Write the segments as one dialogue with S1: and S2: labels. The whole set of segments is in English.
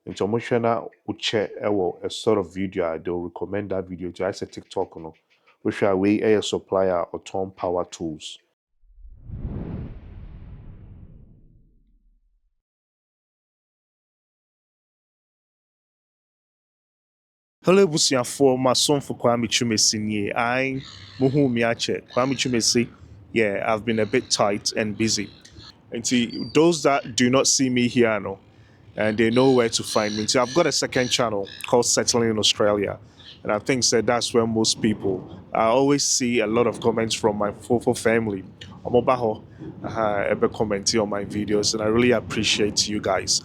S1: Nti omo hwe na uche ewo a sort of video, they'll recommend that video to I say TikTok no. Which are we a supplier or Tom Power Tools. Hello, Busiafo, my son for Kwame Chumesi nie. I muhu miache. Kwame Chumesi. Yeah, I've been a bit tight and busy. And see, those that do not see me here, no, and they know where to find me. So I've got a second channel called Settling in Australia. And I think that's where most people, I always see a lot of comments from my Fofo family. Omobaho, ever commenting on my videos, and I really appreciate you guys.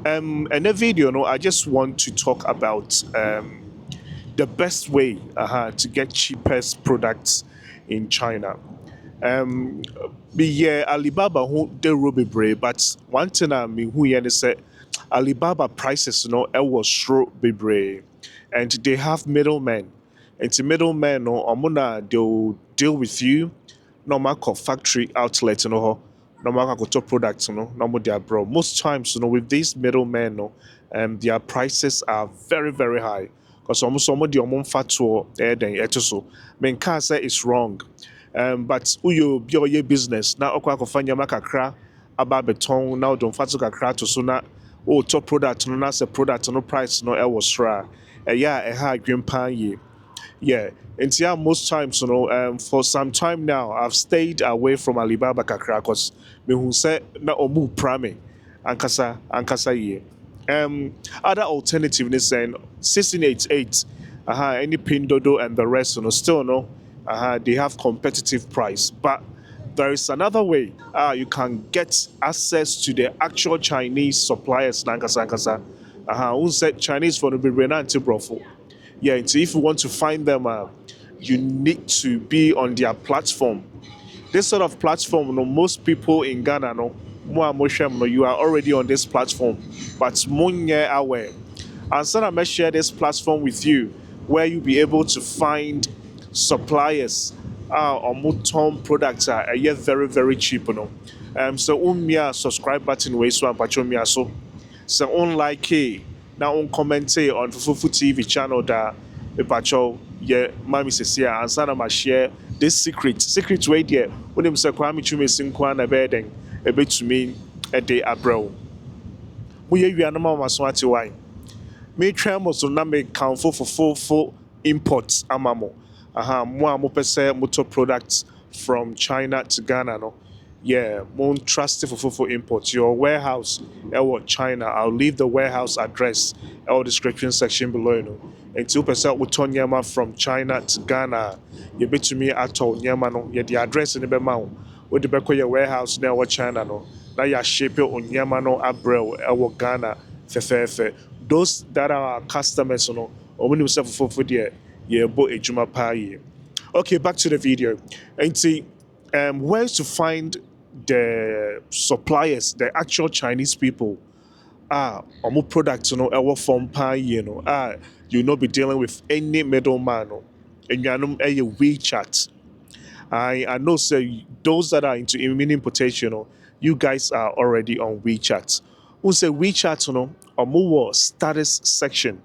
S1: In the video, no, I just want to talk about the best way to get cheapest products in China. Yeah, Alibaba who they ruby brave, but one thing I mean who you say Alibaba prices it was short brave, and they have middlemen. And the middlemen no amuna they'll deal with you no matter factory outlet no matter top products no more their bro. Most times with these middlemen their prices are very very high because almost some of the fat to then so men can't say it's wrong. But uyo bi oye business na okwa akɔfa nyama kakra aba beton na ɔdɔm fa so kakra to so na top product no na sɛ product no price no ɛwɔ soro a ɛyɛ a ɛha adwene paa yie. Yeah, and yeah, most times, for some time now, I've stayed away from Alibaba kakra because me who say na omu prame ankasa ye. Other alternative is saying 1688, any Pindodo and the rest, still no, they have competitive price, but there is another way. You can get access to the actual Chinese suppliers nankasa. Who said Chinese for the Brunante Brofo. Yeah, so if you want to find them, you need to be on their platform. This sort of platform, most people in Ghana, you are already on this platform, but Munye aware. And so I'm going to share this platform with you where you'll be able to find suppliers or Mutom products are yet very, very cheap. So, subscribe button, way so and so unlike now on comment on Fofoofo TV channel that Pacho yeah mami says here and sana ma share this secret way there when him say Kwame Chume Sinkwa na beden a bit to me a day abro. We you are no more swati wine. Me tremors so na me count for Fofoofo Imports amamo. Mo mo pese motor products from China to Ghana no. Yeah, more trusted for Imports. Your warehouse, China. I'll leave the warehouse address or description section below. And 2% will turn Yama from China to Ghana. You bet to me at all Yama no. Yeah, the address in the Bemau. With the back of your warehouse now China no. Now you shape your on Yama no Abrel or Ghana. Fefe. Those that are our customers no. Or when you say for there, yeah, bo ejuma pay. Okay, back to the video. And see, where to find the suppliers, the actual Chinese people, omo products, our from pie, you not be dealing with any middleman, and you are not a WeChat. I know, say those that are into immune importation, you guys are already on WeChat. Who say WeChat, omo status section.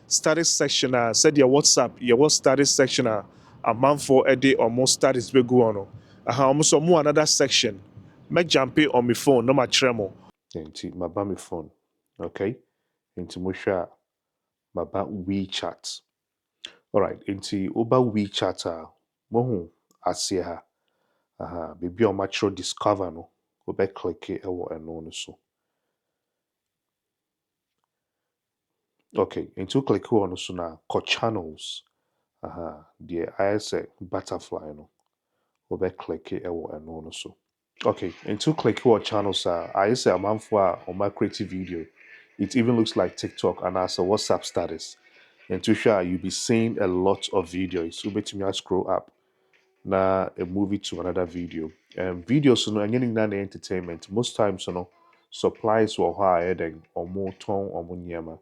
S1: Status section, said your WhatsApp, your what status section, a month for a day or more status be go on. Almost more another section. Make jump on my phone, no my tremor. Into my bami phone. Okay. Into Musha, my ba WeChat. All right. Into Uba WeChat, mohu asia. Baby on match discover no. Go back click it or no so. Okay. Into click on so now. Channels. The I say butterfly no. Go back click it or no so. Okay, into click what channels are I say a man for on my creative video. It even looks like TikTok and as a WhatsApp status. And to share, you'll be seeing a lot of videos. So bet me I scroll up now a movie to another video. Videos and getting that entertainment. Most times, supplies were higher than or more tone or more nyama.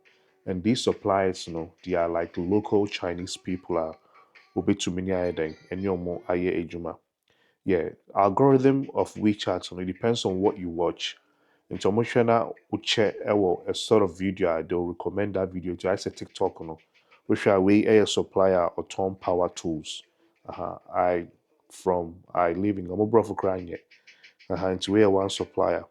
S1: And these supplies, they are like local Chinese people are will to many and you're more aye ejuma. Yeah, algorithm of WeChat, it depends on what you watch. Nti ɔmo hwɛ na wokyɛ ɛwɔ a sort of video a they will recommend that video to I say TikTok no. Wohwɛ a wei ɛyɛ supplier a ɔtɔn power tools. I live in ɔmo borɔfo koraa nyɛ. Nti wei yɛ one supplier.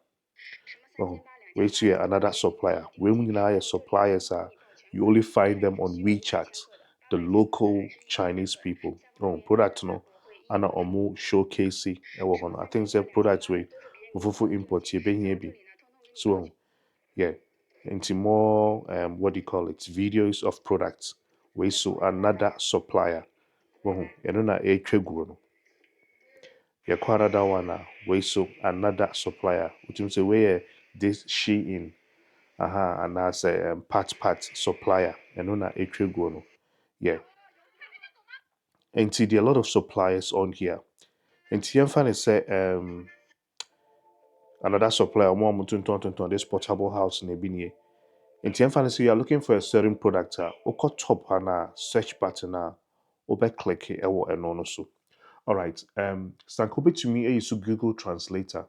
S1: Oh, wait here, another supplier. Women are suppliers are you only find them on WeChat, the local Chinese people. Oh, product no, and omu showcase. I think it's a product way. Fofoofo Imports you be. So yeah, into more what do you call it? Videos of products. We so another supplier. Oh, you know na a no. Yɛkɔ another one we so another supplier. Which means where this she in anaasɛ part supplier ɛno na ɛtwa guo no. Yeah, nti there are a lot of suppliers on here. Nti yɛmfa ne sɛ another supplier ɔmo a ɔmo tontɔn this portable house na ebi nie. Nti yɛmfa ne sɛ you are looking for a certain product a wokɔ top ha na search button a wobɛclick ɛwɔ ɛno no so. Alright, sanka wobɛtumi ayi so Google Translator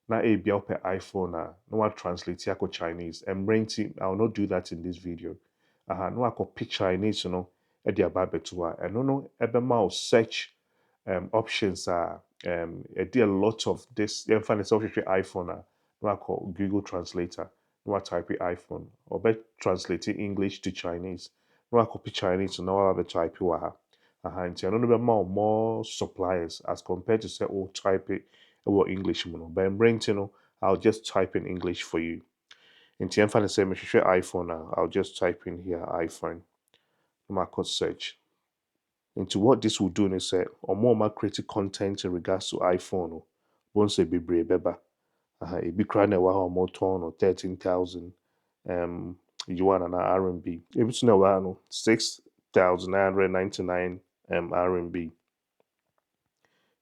S1: na ebia wopɛ iPhone a na watranslate akɔ Chinese. Mmerɛ nti I will not do that in this video. Na wakɔpe Chinese no de aba abɛto hɔ a ɛno no ɛbɛma wo search options a ɛde a lot of this yɛmfa ne sɛ wohwehwɛ iPhone a na wakɔ Google Translator na watype iPhone ɔbɛ translate English to Chinese na wakɔpe Chinese na waba abɛtype wɔ ha. Nti ɛno no bɛma wo more suppliers as compared to say oh type it ɛwɔ English mu no. But mmerɛ nti no I'll just type in English for you. Nti yɛmfa ne sɛ mehwehwɛ iPhone a I'll just type in here iPhone na makɔ search. Into what this will do is say ɔmo a create content in regards to iPhone no wɔn sɛ bebree bɛba. Ebi koraa na ɛwɔ ha a ɔmo tɔn no 13,000 yuan ana RMB. Ebi nso na ɛwɔ ha no 6,999 RMB.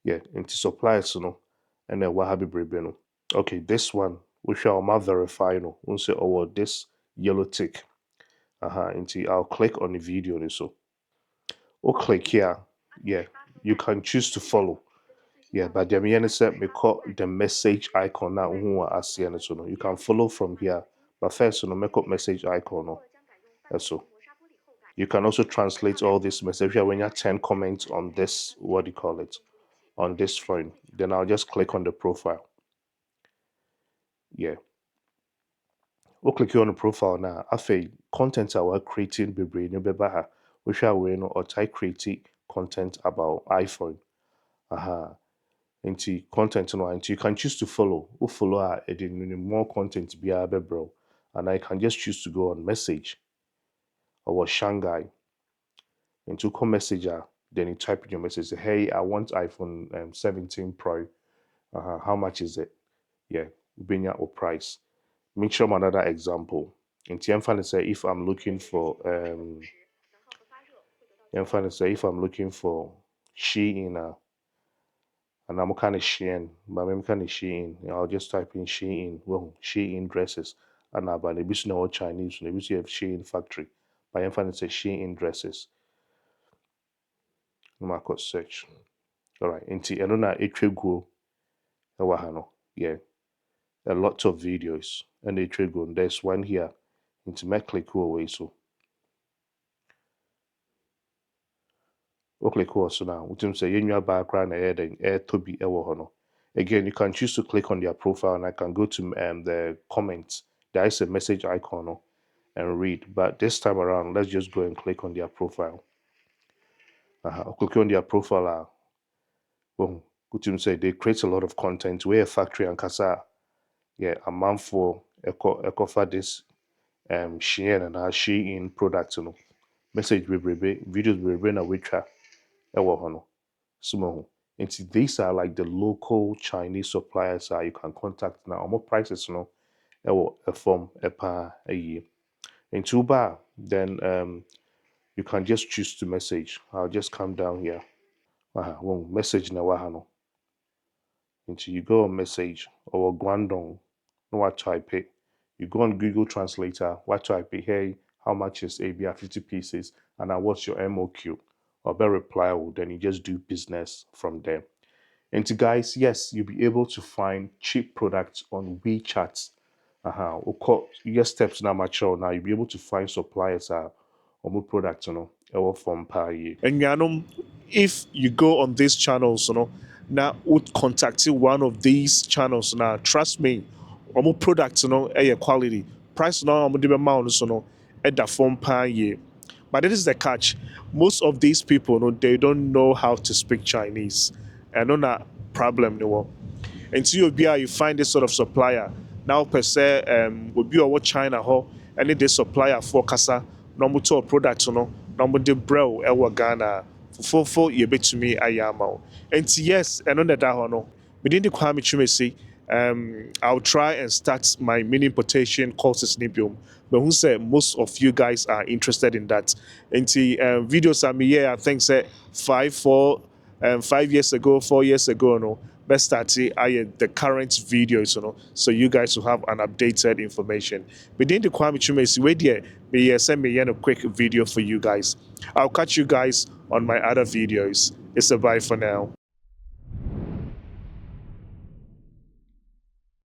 S1: Yeah, into suppliers no ɛna ɛwɔ ha bebree no. Okay, this one we shall verify no. Once over this yellow tick. Into I'll click on the video ni so. Or click here. Yeah, you can choose to follow. Yeah, but the main set me call the message icon now who are asking so no. You can follow from here. But first no make up message icon no. That's so. You can also translate all this message here when you have 10 comments on this, what do you call it? On this phone. Then I'll just click on the profile. Yeah. We'll click on the profile now. After content we're creating bebree no bɛba ha. Wohwɛ we no or type create content about iPhone. Into content no and you can choose to follow. Who follow more content be bro. And I can just choose to go on message or Shanghai. Into come messenger. Then you type in your message. Say, hey, I want iPhone 17 Pro. How much is it? Yeah, bring your price. Make sure another example. In Tianfan say if I'm looking for if I'm looking for Shein and I'm kind of Shein, but I'm kind of Shein, I'll just type in Shein. Well, Shein dresses. And now but maybe no Chinese, maybe you have Shein factory. But I'm say Shein dresses. No could search. Alright, into another go yeah. A lot of videos and they go. There's one here. Into my click away so. Okay, cool. So now, we say in your background ahead and air to be no. Again, you can choose to click on their profile and I can go to the comments. There is a message icon no, and read. But this time around, let's just go and click on their profile. Click on their profile. Well, good say they create a lot of content. We're a factory and casa. Yeah, a month for eco for this Shein and Shein products, you know. Message videos we na WeChat. Sumo. And these are like the local Chinese suppliers you can contact now. More prices, you know, a form a year. In Tuba, then you can just choose to message. I'll just come down here. Message na wahano. Until you go on message or Guangdong, no what type it. You go on Google Translator, what type it, hey, how much is ABR 50 pieces, and now what's your MOQ? Or better reply, then you just do business from there. And to guys, yes, you'll be able to find cheap products on WeChat. Okay, your steps now mature now. You'll be able to find suppliers or more products, or from pay. And if you go on these channels, now would contact one of these channels now. Trust me, or more products, quality price now. I'm gonna amount, at the phone pay. But this is the catch. Most of these people, they don't know how to speak Chinese. And on that problem, nti obi a you find this sort of supplier now per se obi a ɔwɔ China hɔ ɛne de supplier for kasa na ɔmo tɔ product no na ɔmo de brɛ wo ɛwɔ Ghana fofofo yɛbɛtumi ayɛ ama wo nti yes ɛno na ɛda hɔ no mede ne Kwame Twumasi I'll try and start my mini importation courses ni biom but who say most of you guys are interested in that nti videos are me here I think say 5 years ago 4 years ago no best start the current videos so you guys will have an updated information within the Kwame Twumasi way there me send me a quick video for you guys. I'll catch you guys on my other videos. It's a bye for now.